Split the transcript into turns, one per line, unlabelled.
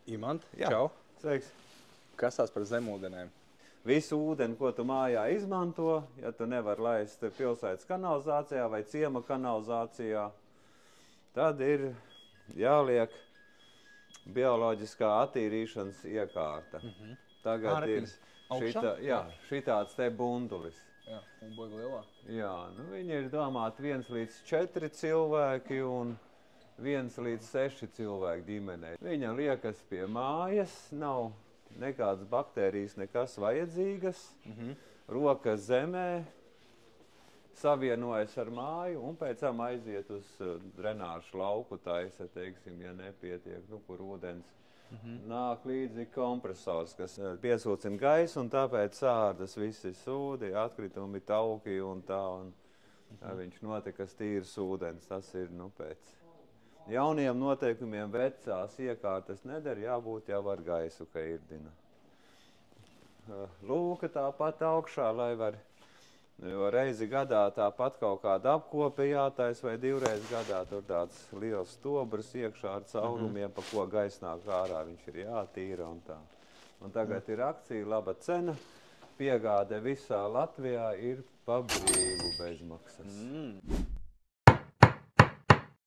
Imant,
Jā.
čau.
Sveiks.
Kas tās par zemūdenēm?
Visu ūdeni, ko tu mājā izmanto, ja tu nevari laist pilsētas kanalizācijā vai ciema kanalizācijā, tad ir jāliek bioloģiskā attīrīšanas iekārta. Tagad ir šitāds te bundulis.
Jā, un boiga lielā.
Jā, nu viņi ir domāti 1 līdz 4 cilvēki un 1 līdz 6 cilvēku ģimenei. Viņa liekas pie mājas, nav nekādas baktērijas, nekas vajadzīgas. Rokas zemē, savienojas ar māju un pēc tam aiziet uz drenāžu lauku taisa, teiksim, ja nepietiek, nu, kur ūdens nāk līdzi kompresors, kas piesūcina gaisu un tāpēc sārdas visi sūdi, atkritumi, tauki un tā. Un tā viņš notekas tīrs ūdens. Tas ir, nu, pēc jauniem noteikumiem vecās iekārtas nedara, jābūt jau ar gaisu, ka irdina. Lūka tāpat augšā, lai var reizi gadā tāpat kaut kāda apkope jātais vai 2 reizes gadā. Tur tāds liels stobrs iekšā ar caurumiem, pa ko gaisa nāk ārā, viņš ir jātīra un tā. Un tagad ir akcija, laba cena, piegāde visā Latvijā ir pa brīvu bezmaksas.